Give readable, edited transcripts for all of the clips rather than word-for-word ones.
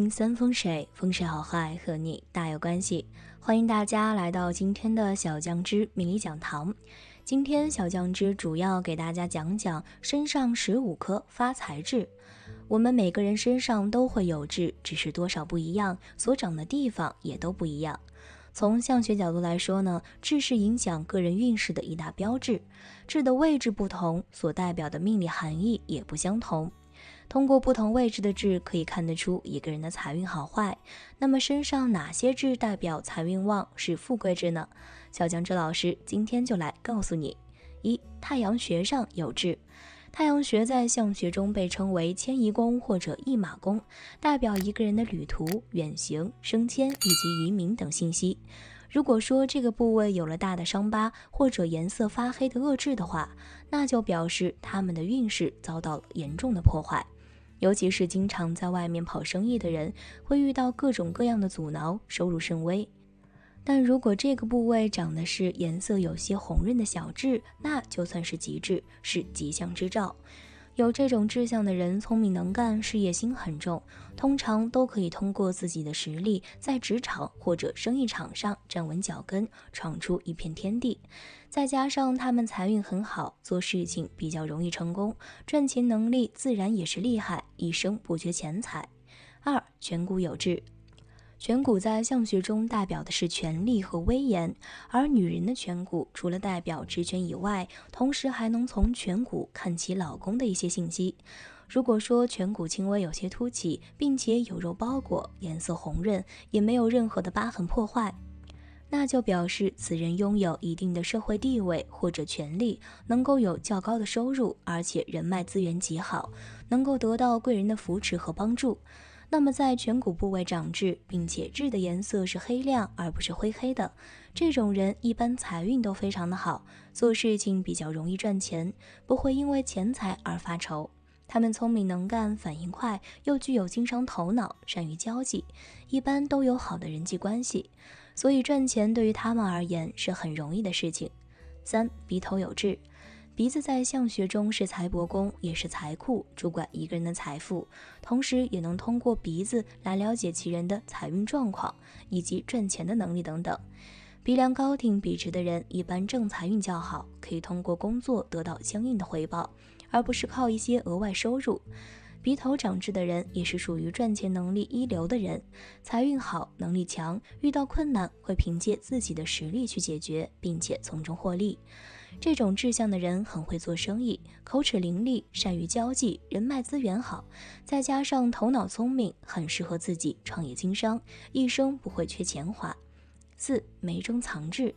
听三风水，风水好坏和你大有关系。欢迎大家来到今天的小酱汁命理讲堂。今天小酱汁主要给大家讲讲身上15颗发财痣。我们每个人身上都会有痣，只是多少不一样，所长的地方也都不一样。从相学角度来说呢，痣是影响个人运势的一大标志，痣的位置不同，所代表的命理含义也不相同。通过不同位置的痣可以看得出一个人的财运好坏。那么身上哪些痣代表财运旺，是富贵痣呢？小酱汁老师今天就来告诉你。一、太阳穴上有痣。太阳穴在相学中被称为迁移宫或者驿马宫，代表一个人的旅途、远行、升迁以及移民等信息。如果说这个部位有了大的伤疤或者颜色发黑的恶痣的话，那就表示他们的运势遭到了严重的破坏。尤其是经常在外面跑生意的人，会遇到各种各样的阻挠，收入甚微。但如果这个部位长的是颜色有些红润的小痣，那就算是吉痣，是吉祥之兆。有这种志向的人聪明能干，事业心很重，通常都可以通过自己的实力在职场或者生意场上站稳脚跟，闯出一片天地。再加上他们财运很好，做事情比较容易成功，赚钱能力自然也是厉害，一生不缺钱财。二、颧骨有痣。颧骨在相学中代表的是权力和威严，而女人的颧骨除了代表职权以外，同时还能从颧骨看其老公的一些信息。如果说颧骨轻微有些凸起，并且有肉包裹，颜色红润，也没有任何的疤痕破坏，那就表示此人拥有一定的社会地位或者权力，能够有较高的收入，而且人脉资源极好，能够得到贵人的扶持和帮助。那么在颧骨部位长痣，并且痣的颜色是黑亮而不是灰黑的，这种人一般财运都非常的好，做事情比较容易赚钱，不会因为钱财而发愁。他们聪明能干，反应快，又具有经商头脑，善于交际，一般都有好的人际关系，所以赚钱对于他们而言是很容易的事情。三、鼻头有痣。鼻子在相学中是财帛宫，也是财库，主管一个人的财富，同时也能通过鼻子来了解其人的财运状况以及赚钱的能力等等。鼻梁高挺笔直的人一般正财运较好，可以通过工作得到相应的回报，而不是靠一些额外收入。鼻头长痣的人也是属于赚钱能力一流的人，财运好，能力强，遇到困难会凭借自己的实力去解决，并且从中获利。这种志向的人很会做生意，口齿伶俐，善于交际，人脉资源好，再加上头脑聪明，很适合自己创业经商，一生不会缺钱花。四、眉中藏痣。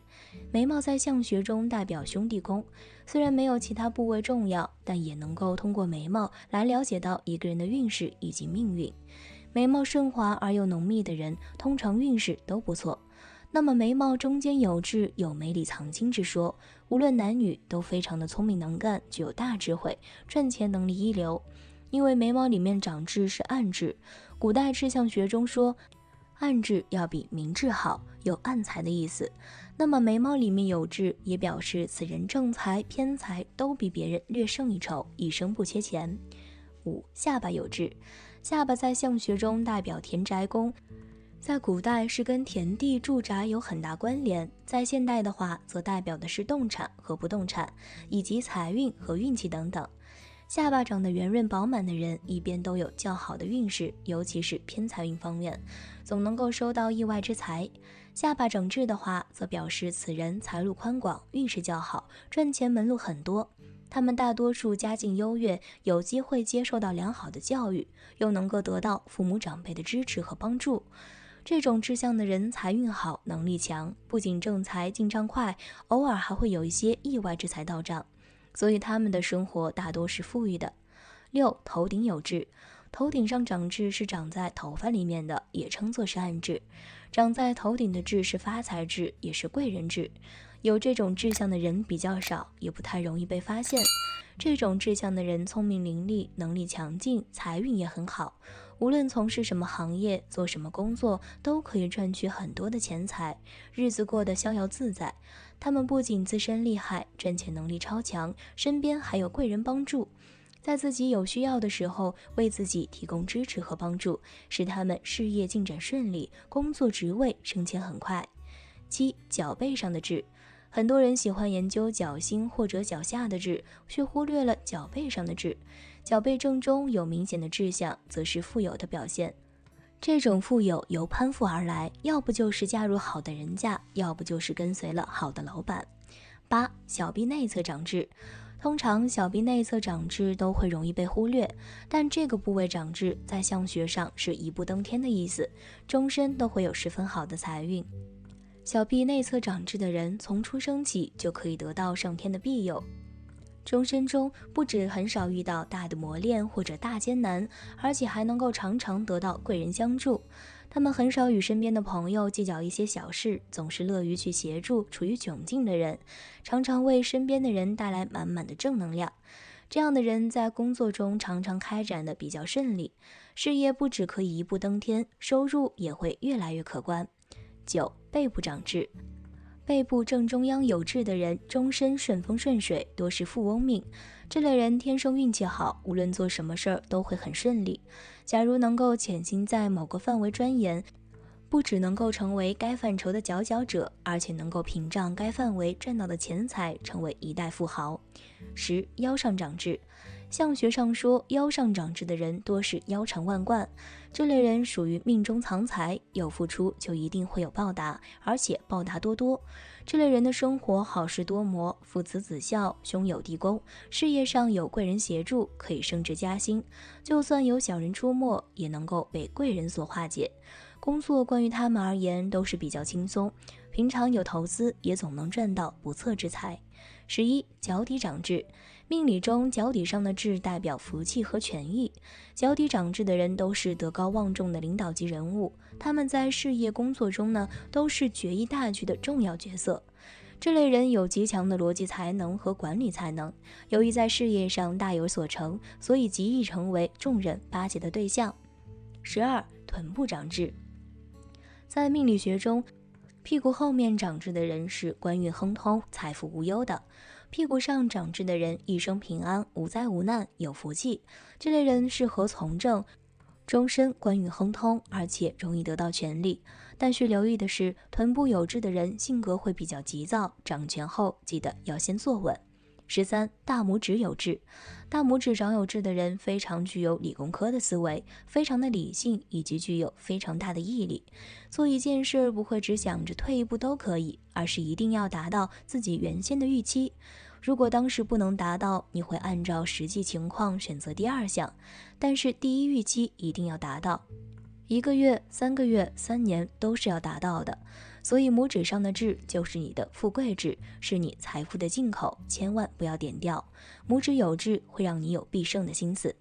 眉毛在相学中代表兄弟宫，虽然没有其他部位重要，但也能够通过眉毛来了解到一个人的运势以及命运。眉毛顺滑而又浓密的人，通常运势都不错。那么眉毛中间有痣，有眉里藏金之说，无论男女都非常的聪明能干，具有大智慧，赚钱能力一流。因为眉毛里面长痣是暗痣，古代志向学中说暗痣要比明痣好，有暗财的意思。那么眉毛里面有痣，也表示此人正财偏财都比别人略胜一筹，一生不缺钱。五、下巴有痣。下巴在相学中代表田宅宫，在古代是跟田地住宅有很大关联，在现代的话则代表的是动产和不动产，以及财运和运气等等。下巴长得圆润饱满的人，一边都有较好的运势，尤其是偏财运方面，总能够收到意外之财。下巴整治的话，则表示此人财路宽广，运势较好，赚钱门路很多。他们大多数家境优越，有机会接受到良好的教育，又能够得到父母长辈的支持和帮助。这种志向的人财运好，能力强，不仅正财进账快，偶尔还会有一些意外之财到账，所以他们的生活大多是富裕的。六、头顶有痣。头顶上长痣是长在头发里面的，也称作是暗痣。长在头顶的痣是发财痣，也是贵人痣。有这种志向的人比较少，也不太容易被发现。这种志向的人聪明伶俐，能力强劲，财运也很好。无论从事什么行业，做什么工作，都可以赚取很多的钱财，日子过得逍遥自在。他们不仅自身厉害，赚钱能力超强，身边还有贵人帮助。在自己有需要的时候为自己提供支持和帮助，使他们事业进展顺利，工作职位升迁很快。7. 脚背上的痣。很多人喜欢研究脚心或者脚下的痣，却忽略了脚背上的痣。脚背正中有明显的痣象，则是富有的表现。这种富有由攀附而来，要不就是嫁入好的人家，要不就是跟随了好的老板。8. 小臂内侧长痣。通常小臂内侧长痣都会容易被忽略，但这个部位长痣在相学上是一步登天的意思，终身都会有十分好的财运。小臂内侧长痣的人从出生起就可以得到上天的庇佑，终身中不止很少遇到大的磨练或者大艰难，而且还能够常常得到贵人相助。他们很少与身边的朋友计较一些小事，总是乐于去协助处于窘境的人，常常为身边的人带来满满的正能量。这样的人在工作中常常开展的比较顺利，事业不只可以一步登天，收入也会越来越可观。9. 背部长痣。背部正中央有痣的人终身顺风顺水，多是富翁命。这类人天生运气好，无论做什么事儿都会很顺利。假如能够潜心在某个范围钻研，不只能够成为该范畴的佼佼者，而且能够屏障该范围赚到的钱财，成为一代富豪。10. 腰上长痣。相学上说，腰上长痣的人多是腰缠万贯，这类人属于命中藏财，有付出就一定会有报答，而且报答多多。这类人的生活好事多磨，父慈子孝，兄友弟恭，事业上有贵人协助，可以升职加薪，就算有小人出没，也能够被贵人所化解。工作关于他们而言都是比较轻松，平常有投资也总能赚到不测之财。11. 脚底长痣。命理中脚底上的痣代表福气和权益，脚底长痣的人都是德高望重的领导级人物，他们在事业工作中呢都是决议大局的重要角色。这类人有极强的逻辑才能和管理才能，由于在事业上大有所成，所以极易成为众人巴结的对象。12. 臀部长痣。在命理学中，屁股后面长痣的人是官运亨通，财富无忧的。屁股上长痣的人一生平安，无灾无难，有福气。这类人适合从政，终身官运亨通，而且容易得到权力。但需留意的是，臀部有痣的人性格会比较急躁，掌权后记得要先坐稳。13. 大拇指有痣。大拇指长有痣的人非常具有理工科的思维，非常的理性，以及具有非常大的毅力。做一件事不会只想着退一步都可以，而是一定要达到自己原先的预期。如果当时不能达到，你会按照实际情况选择第二项，但是第一预期一定要达到。1个月、3个月、3年都是要达到的。所以拇指上的痣就是你的富贵痣，是你财富的进口，千万不要点掉。拇指有痣会让你有必胜的心思。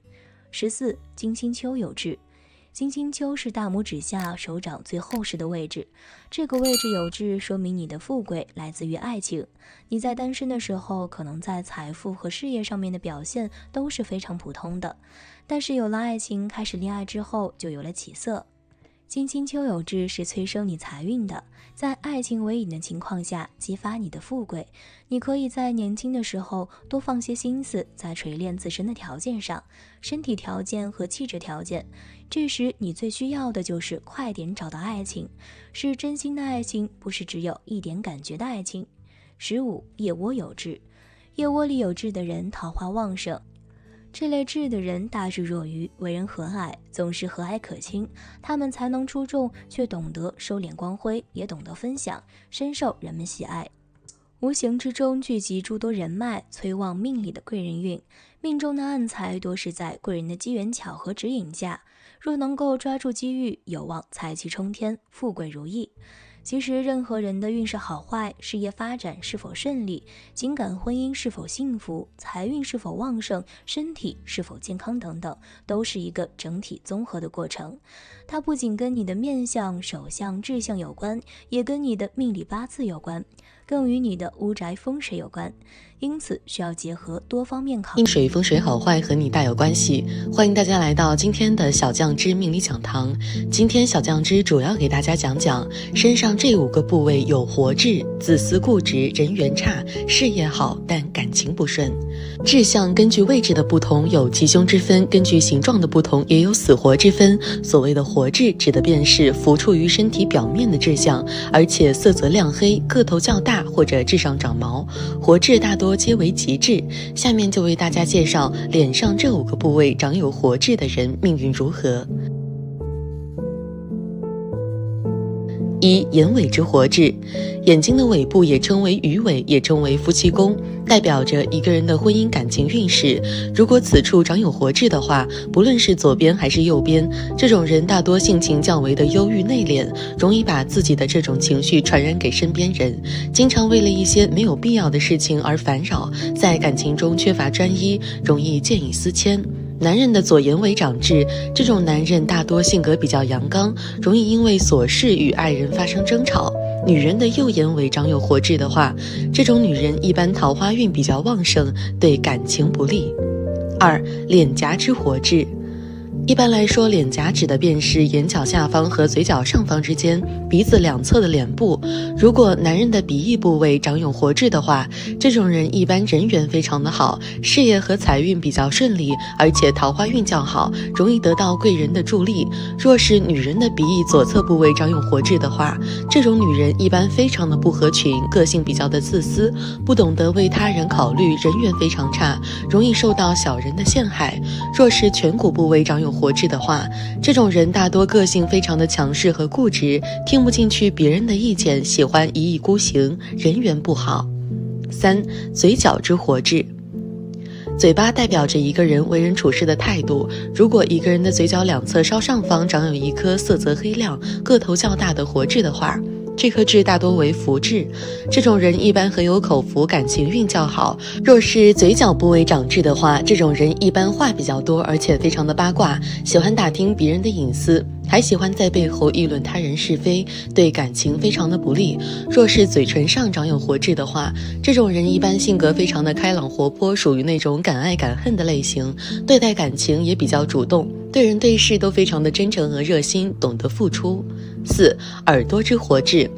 14. 金星丘有痣。金星丘是大拇指下手掌最厚实的位置，这个位置有痣说明你的富贵来自于爱情。你在单身的时候，可能在财富和事业上面的表现都是非常普通的，但是有了爱情，开始恋爱之后就有了起色。金星丘有痣是催生你财运的，在爱情为引的情况下激发你的富贵。你可以在年轻的时候多放些心思在锤炼自身的条件上，身体条件和气质条件。这时你最需要的就是快点找到爱情，是真心的爱情，不是只有一点感觉的爱情。15. 腋窝有痣。腋窝里有痣的人桃花旺盛，这类痣的人大智若愚，为人和蔼，总是和蔼可亲。他们才能出众，却懂得收敛光辉，也懂得分享，深受人们喜爱。无形之中聚集诸多人脉，催旺命里的贵人运。命中的暗财多是在贵人的机缘巧合指引下，若能够抓住机遇，有望财气冲天，富贵如意。其实任何人的运势好坏，事业发展是否顺利，情感婚姻是否幸福，财运是否旺盛，身体是否健康等等，都是一个整体综合的过程。它不仅跟你的面相、手相、志向有关，也跟你的命理八字有关，更与你的屋宅风水有关，因此需要结合多方面考虑。风水风水好坏和你大有关系，欢迎大家来到今天的小酱汁命理讲堂。今天小酱汁主要给大家讲讲身上这5个部位有活痣，自私固执，人缘差，事业好但感情不顺。志向根据位置的不同有吉凶之分，根据形状的不同也有死活之分。所谓的活志指的便是浮出于身体表面的志向，而且色泽亮黑，个头较大或者志上长毛。活志大多皆为吉志。下面就为大家介绍脸上这5个部位长有活志的人命运如何。1. 眼尾之活志。眼睛的尾部也称为鱼尾，也称为夫妻宫，代表着一个人的婚姻感情运势。如果此处长有活志的话，不论是左边还是右边，这种人大多性情较为的忧郁内敛，容易把自己的这种情绪传染给身边人，经常为了一些没有必要的事情而烦扰，在感情中缺乏专一，容易见异思迁。男人的左眼尾长痣，这种男人大多性格比较阳刚，容易因为琐事与爱人发生争吵。女人的右眼尾长有活痣的话，这种女人一般桃花运比较旺盛，对感情不利。2. 脸颊之活痣。一般来说，脸颊指的便是眼角下方和嘴角上方之间，鼻子两侧的脸部。如果男人的鼻翼部位长有活痣的话，这种人一般人缘非常的好，事业和财运比较顺利，而且桃花运较好，容易得到贵人的助力。若是女人的鼻翼左侧部位长有活痣的话，这种女人一般非常的不合群，个性比较的自私，不懂得为他人考虑，人缘非常差，容易受到小人的陷害。若是颧骨部位长有活痣的话，这种人大多个性非常的强势和固执，听不进去别人的意见，喜欢一意孤行，人缘不好。3. 嘴角之活痣。嘴巴代表着一个人为人处事的态度，如果一个人的嘴角两侧稍上方长有一颗色泽黑亮、个头较大的活痣的话，这颗痣大多为福痣，这种人一般很有口福，感情运较好。若是嘴角部位长痣的话，这种人一般话比较多，而且非常的八卦，喜欢打听别人的隐私，还喜欢在背后议论他人是非，对感情非常的不利。若是嘴唇上长有活痣的话，这种人一般性格非常的开朗活泼，属于那种敢爱敢恨的类型，对待感情也比较主动，对人对事都非常的真诚和热心，懂得付出。4. 耳朵之活痣。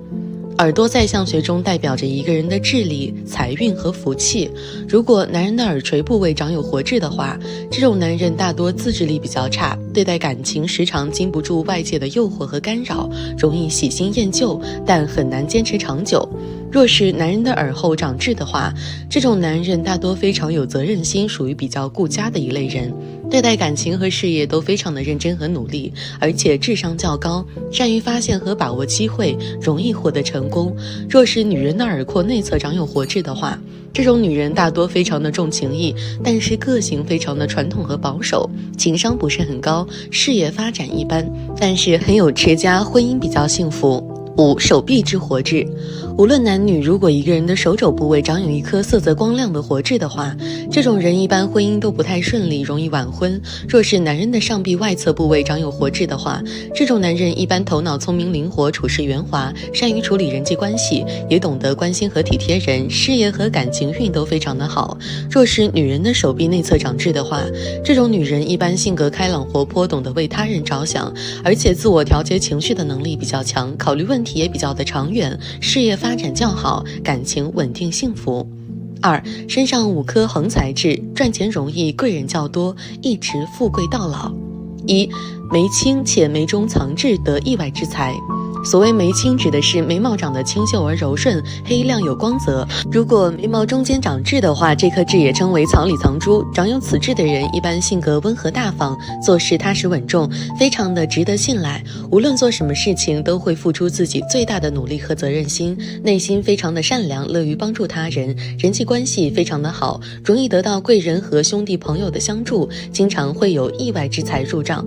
耳朵在相学中代表着一个人的智力、财运和福气。如果男人的耳垂部位长有活痣的话，这种男人大多自制力比较差，对待感情时常经不住外界的诱惑和干扰，容易喜新厌旧，但很难坚持长久。若是男人的耳后长痣的话，这种男人大多非常有责任心，属于比较顾家的一类人，对待感情和事业都非常的认真和努力，而且智商较高，善于发现和把握机会，容易获得成功。若是女人的耳廓内侧长有活痣的话，这种女人大多非常的重情义，但是个性非常的传统和保守，情商不是很高，事业发展一般，但是很有持家，婚姻比较幸福。5. 手臂之活痣。无论男女，如果一个人的手肘部位长有一颗色泽光亮的活痣的话，这种人一般婚姻都不太顺利，容易晚婚。若是男人的上臂外侧部位长有活痣的话，这种男人一般头脑聪明灵活，处事圆滑，善于处理人际关系，也懂得关心和体贴人，事业和感情运都非常的好。若是女人的手臂内侧长痣的话，这种女人一般性格开朗活泼，懂得为他人着想，而且自我调节情绪的能力比较强，考虑问题也比较的长远，事业发展较好，感情稳定幸福。2. 身上5颗横财痣，赚钱容易，贵人较多，一直富贵到老。1. 眉清且眉中藏痣，得意外之财。所谓眉清指的是眉毛长得清秀而柔顺，黑亮有光泽。如果眉毛中间长痣的话，这颗痣也称为草里藏珠。长有此痣的人一般性格温和大方，做事踏实稳重，非常的值得信赖。无论做什么事情都会付出自己最大的努力和责任心，内心非常的善良，乐于帮助他人，人际关系非常的好，容易得到贵人和兄弟朋友的相助，经常会有意外之财入账。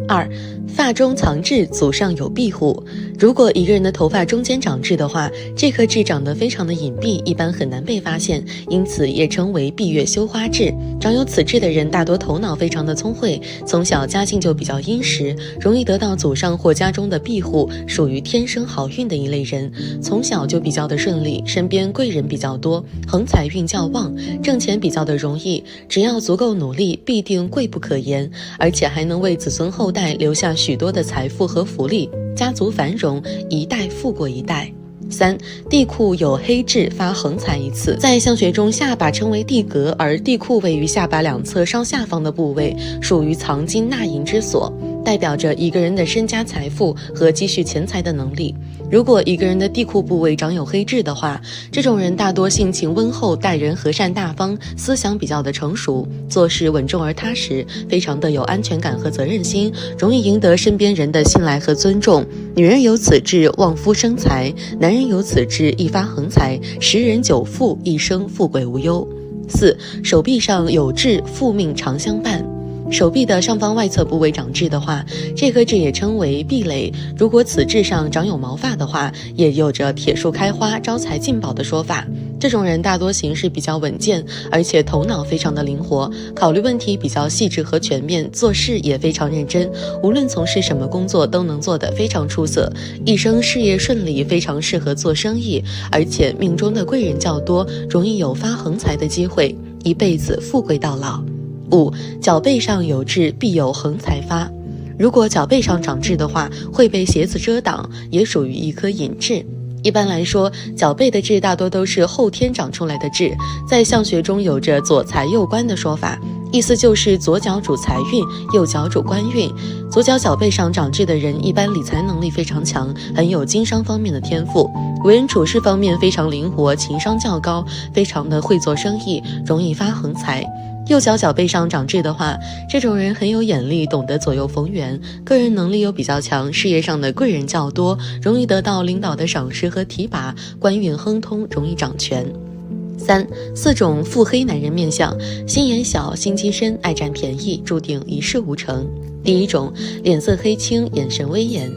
2. 发中藏痣，祖上有庇护。如果一个人的头发中间长痣的话，这颗痣长得非常的隐蔽，一般很难被发现，因此也称为闭月羞花痣。长有此痣的人大多头脑非常的聪慧，从小家境就比较殷实，容易得到祖上或家中的庇护，属于天生好运的一类人。从小就比较的顺利，身边贵人比较多，横财运较旺，挣钱比较的容易，只要足够努力，必定贵不可言，而且还能为子孙后代留下许多的财富和福利，家族繁荣，一代富过一代。3. 地库有黑痣发横财一次。在相学中，下巴称为地格，而地库位于下巴两侧稍下方的部位，属于藏金纳银之所，代表着一个人的身家财富和积蓄钱财的能力。如果一个人的地库部位长有黑痣的话，这种人大多性情温厚，待人和善大方，思想比较的成熟，做事稳重而踏实，非常的有安全感和责任心，容易赢得身边人的信赖和尊重。女人有此痣，旺夫生财；男人有此痣，一发横财，10人9富，一生富贵无忧。4. 手臂上有痣，富命常相伴。手臂的上方外侧部位长痣的话，这颗痣也称为壁垒。如果此痣上长有毛发的话，也有着铁树开花、招财进宝的说法。这种人大多行事比较稳健，而且头脑非常的灵活，考虑问题比较细致和全面，做事也非常认真，无论从事什么工作都能做得非常出色，一生事业顺利，非常适合做生意，而且命中的贵人较多，容易有发横财的机会，一辈子富贵到老。5. 脚背上有痣，必有横财发。如果脚背上长痣的话，会被鞋子遮挡，也属于一颗隐痣。一般来说，脚背的痣大多都是后天长出来的痣，在相学中有着左财右官的说法，意思就是左脚主财运，右脚主官运。左脚脚背上长痣的人，一般理财能力非常强，很有经商方面的天赋，为人处事方面非常灵活，情商较高，非常的会做生意，容易发横财。右脚脚背上长痣的话，这种人很有眼力，懂得左右逢源，个人能力又比较强，事业上的贵人较多，容易得到领导的赏识和提拔，官运亨通，容易掌权。3. 4种腹黑男人面相，心眼小，心机深，爱占便宜，注定一事无成。第一种，脸色黑青，眼神威严。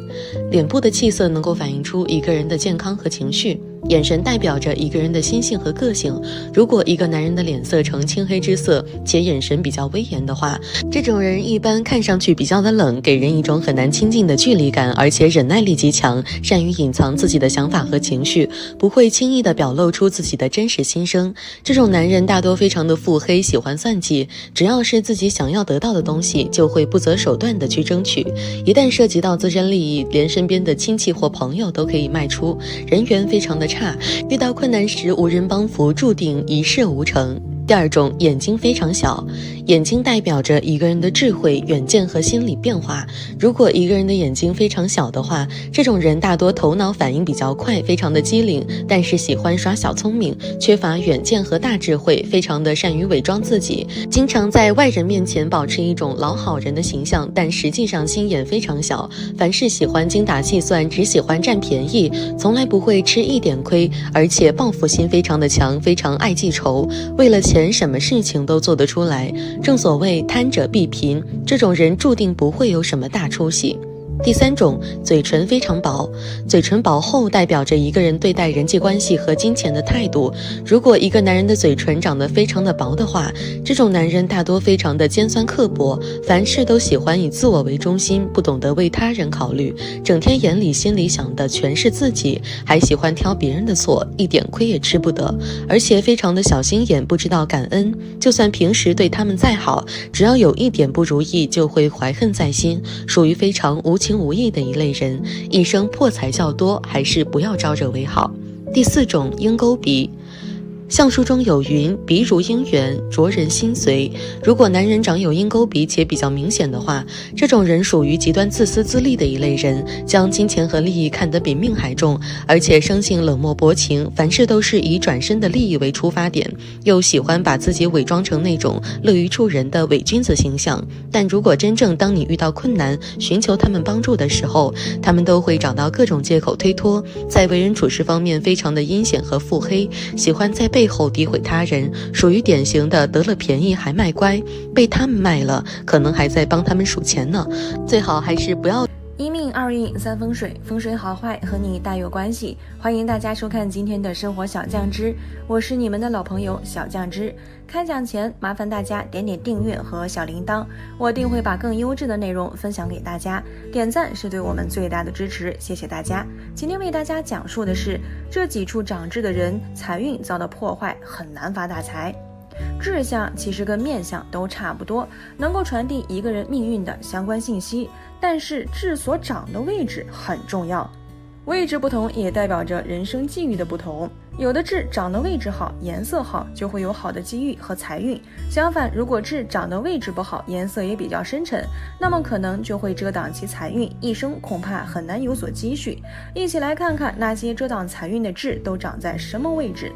脸部的气色能够反映出一个人的健康和情绪，眼神代表着一个人的心性和个性。如果一个男人的脸色呈青黑之色，且眼神比较威严的话，这种人一般看上去比较的冷，给人一种很难亲近的距离感，而且忍耐力极强，善于隐藏自己的想法和情绪，不会轻易的表露出自己的真实心声。这种男人大多非常的腹黑，喜欢算计，只要是自己想要得到的东西，就会不择手段的去争取，一旦涉及到自身利益，连身边的亲戚或朋友都可以卖出，人缘非常的差，遇到困难时无人帮扶，注定一事无成。第二种，眼睛非常小，眼睛代表着一个人的智慧、远见和心理变化。如果一个人的眼睛非常小的话，这种人大多头脑反应比较快，非常的机灵，但是喜欢耍小聪明，缺乏远见和大智慧，非常的善于伪装自己，经常在外人面前保持一种老好人的形象，但实际上心眼非常小，凡事喜欢精打细算，只喜欢占便宜，从来不会吃一点亏，而且报复心非常的强，非常爱记仇，为了钱什么事情都做得出来。正所谓贪者必贫，这种人注定不会有什么大出息。第三种，嘴唇非常薄，嘴唇薄厚代表着一个人对待人际关系和金钱的态度。如果一个男人的嘴唇长得非常的薄的话，这种男人大多非常的尖酸刻薄，凡事都喜欢以自我为中心，不懂得为他人考虑，整天眼里心里想的全是自己，还喜欢挑别人的错，一点亏也吃不得，而且非常的小心眼，不知道感恩，就算平时对他们再好，只要有一点不如意就会怀恨在心，属于非常无情无义的一类人，一生破财较多，还是不要招惹为好。第四种，鹰钩鼻。相书中有云，鼻如鹰圆，灼人心髓。如果男人长有鹰钩鼻且比较明显的话，这种人属于极端自私自利的一类人，将金钱和利益看得比命还重，而且生性冷漠薄情，凡事都是以转身的利益为出发点，又喜欢把自己伪装成那种乐于助人的伪君子形象。但如果真正当你遇到困难，寻求他们帮助的时候，他们都会找到各种借口推脱，在为人处事方面非常的阴险和腹黑，喜欢在背后诋毁他人，属于典型的得了便宜还卖乖，被他们卖了，可能还在帮他们数钱呢。最好还是不要。一命二运三风水，风水好坏和你大有关系。欢迎大家收看今天的生活小酱汁，我是你们的老朋友小酱汁。开讲前麻烦大家点点订阅和小铃铛，我定会把更优质的内容分享给大家。点赞是对我们最大的支持，谢谢大家。今天为大家讲述的是这几处长痣的人财运遭到破坏，很难发大财。痣相其实跟面相都差不多，能够传递一个人命运的相关信息，但是痣所长的位置很重要。位置不同也代表着人生际遇的不同，有的痣长的位置好，颜色好，就会有好的机遇和财运。相反，如果痣长的位置不好，颜色也比较深沉，那么可能就会遮挡其财运，一生恐怕很难有所积蓄。一起来看看那些遮挡财运的痣都长在什么位置。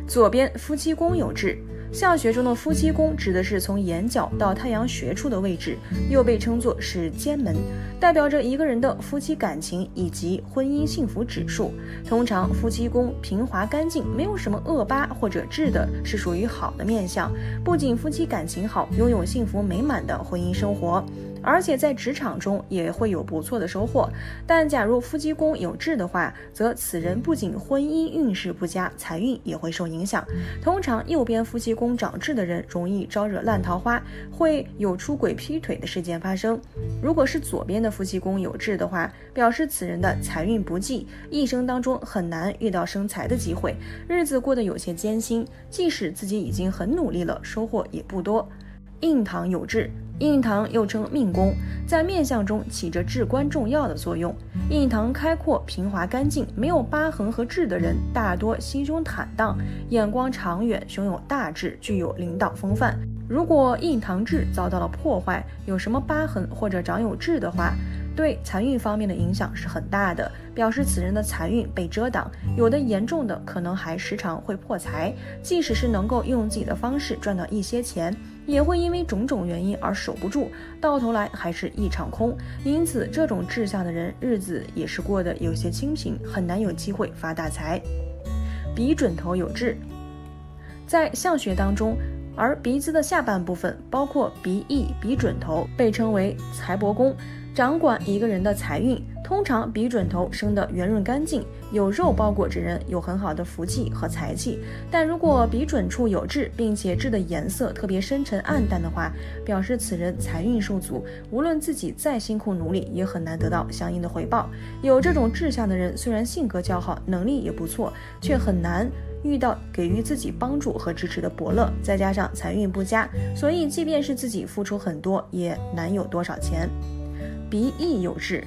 左边夫妻宫有痣，相学中的夫妻宫指的是从眼角到太阳穴处的位置，又被称作是奸门，代表着一个人的夫妻感情以及婚姻幸福指数。通常夫妻宫平滑干净，没有什么恶疤或者痣的，是属于好的面相，不仅夫妻感情好，拥有幸福美满的婚姻生活，而且在职场中也会有不错的收获。但假如夫妻宫有痣的话，则此人不仅婚姻运势不佳，财运也会受影响。通常右边夫妻宫长痣的人容易招惹烂桃花，会有出轨劈腿的事件发生。如果是左边的夫妻宫有痣的话，表示此人的财运不济，一生当中很难遇到生财的机会，日子过得有些艰辛，即使自己已经很努力了，收获也不多。印堂有痣，印堂又称命宫，在面相中起着至关重要的作用。印堂开阔、平滑干净，没有疤痕和痣的人，大多心胸坦荡，眼光长远，胸有大志，具有领导风范。如果印堂痣遭到了破坏，有什么疤痕或者长有痣的话，对财运方面的影响是很大的，表示此人的财运被遮挡，有的严重的可能还时常会破财，即使是能够用自己的方式赚到一些钱，也会因为种种原因而守不住，到头来还是一场空。因此这种志向的人日子也是过得有些清贫，很难有机会发大财。鼻准头有痣，在相学当中，而鼻子的下半部分包括鼻翼、鼻准头，被称为财帛宫，掌管一个人的财运。通常鼻准头生得圆润干净，有肉包裹之人有很好的福气和财气。但如果鼻准处有痣，并且痣的颜色特别深沉暗淡的话，表示此人财运受阻，无论自己再辛苦努力，也很难得到相应的回报。有这种志向的人，虽然性格较好，能力也不错，却很难遇到给予自己帮助和支持的伯乐，再加上财运不佳，所以即便是自己付出很多，也难有多少钱。鼻翼有痣，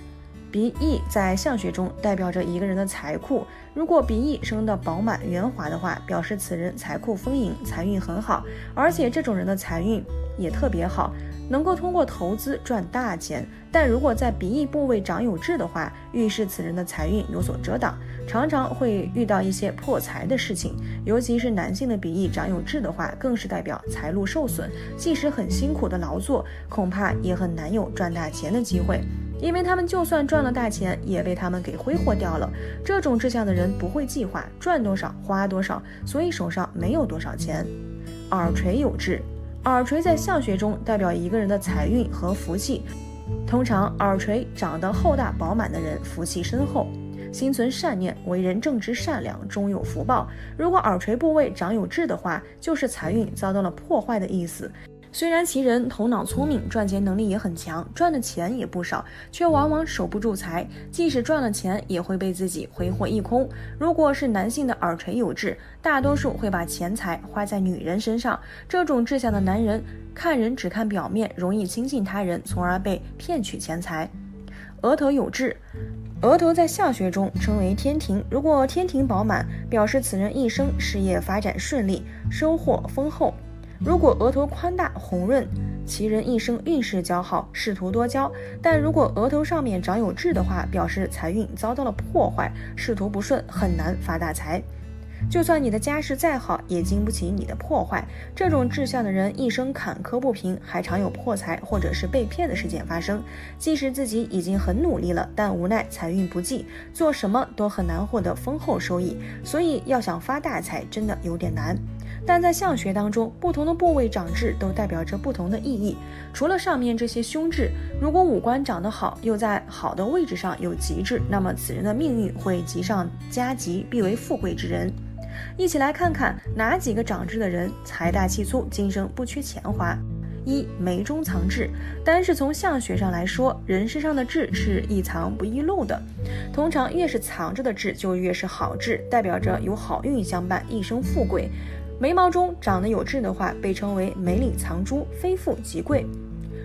鼻翼在相学中代表着一个人的财库，如果鼻翼生得饱满圆滑的话，表示此人财库丰盈，财运很好，而且这种人的财运也特别好，能够通过投资赚大钱。但如果在鼻翼部位长有痣的话，预示此人的财运有所遮挡，常常会遇到一些破财的事情。尤其是男性的鼻翼长有痣的话，更是代表财路受损，即使很辛苦的劳作，恐怕也很难有赚大钱的机会，因为他们就算赚了大钱，也被他们给挥霍掉了。这种志向的人不会计划赚多少花多少，所以手上没有多少钱。耳垂有痣，耳垂在相学中代表一个人的财运和福气，通常耳垂长得厚大饱满的人福气深厚，心存善念，为人正直善良，终有福报。如果耳垂部位长有痣的话，就是财运遭到了破坏的意思。虽然其人头脑聪明，赚钱能力也很强，赚的钱也不少，却往往守不住财，即使赚了钱也会被自己挥霍一空。如果是男性的耳垂有痣，大多数会把钱财花在女人身上，这种志向的男人看人只看表面，容易轻信他人，从而被骗取钱财。额头有痣，额头在相学中称为天庭，如果天庭饱满，表示此人一生事业发展顺利，收获丰厚。如果额头宽大红润，其人一生运势较好，仕途多交。但如果额头上面长有痣的话，表示财运遭到了破坏，仕途不顺，很难发大财。就算你的家世再好，也经不起你的破坏。这种志向的人一生坎坷不平，还常有破财或者是被骗的事件发生。即使自己已经很努力了，但无奈财运不济，做什么都很难获得丰厚收益，所以要想发大财真的有点难。但在相学当中，不同的部位长痣都代表着不同的意义。除了上面这些凶痣，如果五官长得好，又在好的位置上有吉痣，那么此人的命运会吉上加吉，必为富贵之人。一起来看看哪几个长痣的人财大气粗，今生不缺钱花。一、眉中藏痣。单是从相学上来说，人身上的痣是易藏不易露的，通常越是藏着的痣就越是好痣，代表着有好运相伴，一生富贵。眉毛中长得有痣的话，被称为眉里藏珠，非富即贵。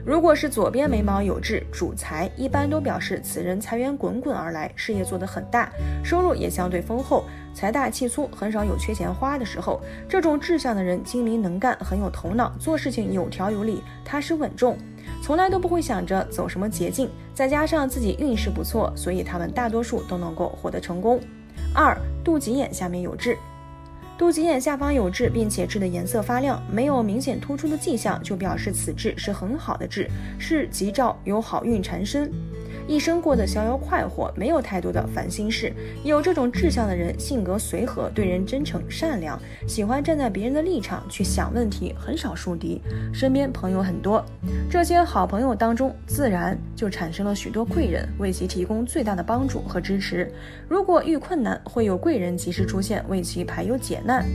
如果是左边眉毛有痣主财，一般都表示此人财源滚滚而来，事业做得很大，收入也相对丰厚，财大气粗，很少有缺钱花的时候。这种志向的人精明能干，很有头脑，做事情有条有理，踏实稳重，从来都不会想着走什么捷径，再加上自己运势不错，所以他们大多数都能够获得成功。2. 肚脐眼下面有痣。肚脐眼下方有痣，并且痣的颜色发亮，没有明显突出的迹象，就表示此痣是很好的痣，是吉兆，有好运缠身，一生过得逍遥快活，没有太多的烦心事。有这种志向的人，性格随和，对人真诚善良，喜欢站在别人的立场去想问题，很少树敌，身边朋友很多。这些好朋友当中，自然就产生了许多贵人，为其提供最大的帮助和支持。如果遇困难，会有贵人及时出现，为其排忧解难。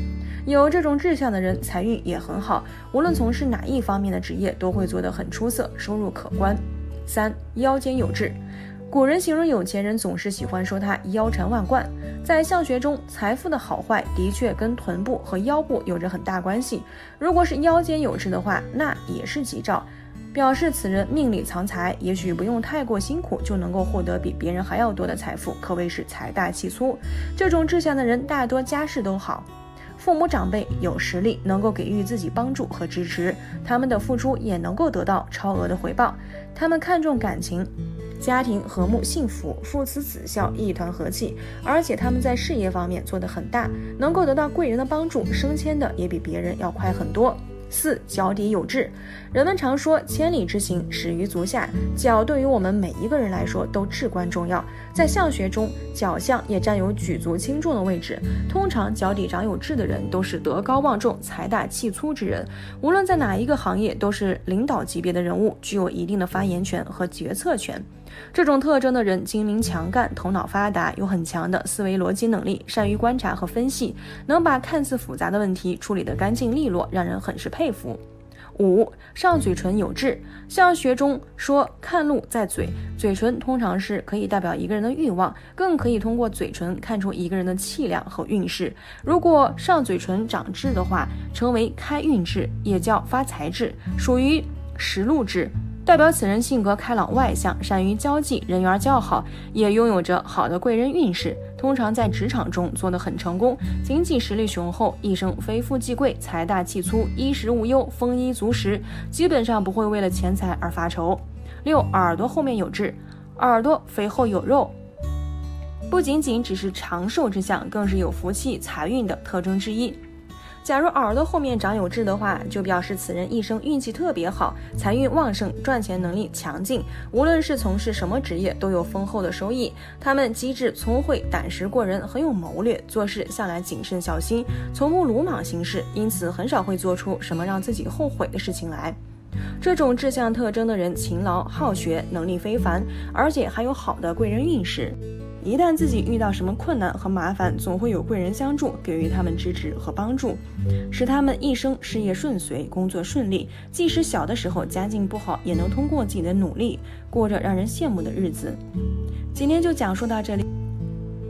有这种志向的人，财运也很好，无论从事哪一方面的职业，都会做得很出色，收入可观。3. 腰间有痣。古人形容有钱人总是喜欢说他腰缠万贯，在相学中，财富的好坏的确跟臀部和腰部有着很大关系。如果是腰间有痣的话，那也是吉兆，表示此人命里藏财，也许不用太过辛苦就能够获得比别人还要多的财富，可谓是财大气粗。这种志向的人大多家世都好，父母长辈有实力，能够给予自己帮助和支持，他们的付出也能够得到超额的回报。他们看重感情，家庭和睦幸福，父慈子孝，一团和气，而且他们在事业方面做得很大，能够得到贵人的帮助，升迁的也比别人要快很多。4. 脚底有痣。人们常说千里之行，始于足下，脚对于我们每一个人来说都至关重要。在相学中，脚相也占有举足轻重的位置。通常脚底长有痣的人都是德高望重、财大气粗之人，无论在哪一个行业都是领导级别的人物，具有一定的发言权和决策权。这种特征的人精明强干，头脑发达，有很强的思维逻辑能力，善于观察和分析，能把看似复杂的问题处理得干净利落，让人很是佩服。5. 上嘴唇有痣。相学中说看路在嘴，嘴唇通常是可以代表一个人的欲望，更可以通过嘴唇看出一个人的气量和运势。如果上嘴唇长痣的话，称为开运痣，也叫发财痣，属于实禄痣，代表此人性格开朗外向，善于交际，人缘较好，也拥有着好的贵人运势，通常在职场中做得很成功，经济实力雄厚，一生非富即贵，财大气粗，衣食无忧，丰衣足食，基本上不会为了钱财而发愁。6. 耳朵后面有痣。耳朵肥厚有肉，不仅仅只是长寿之象，更是有福气财运的特征之一。假如耳朵后面长有痣的话，就表示此人一生运气特别好，财运旺盛，赚钱能力强劲，无论是从事什么职业都有丰厚的收益。他们机智聪慧，胆识过人，很有谋略，做事向来谨慎小心，从不鲁莽行事，因此很少会做出什么让自己后悔的事情来。这种志向特征的人勤劳好学，能力非凡，而且还有好的贵人运势。一旦自己遇到什么困难和麻烦，总会有贵人相助，给予他们支持和帮助，使他们一生事业顺遂，工作顺利。即使小的时候家境不好，也能通过自己的努力，过着让人羡慕的日子。今天就讲述到这里。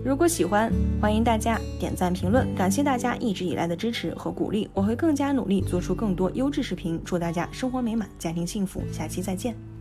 如果喜欢，欢迎大家点赞评论，感谢大家一直以来的支持和鼓励，我会更加努力做出更多优质视频，祝大家生活美满，家庭幸福，下期再见。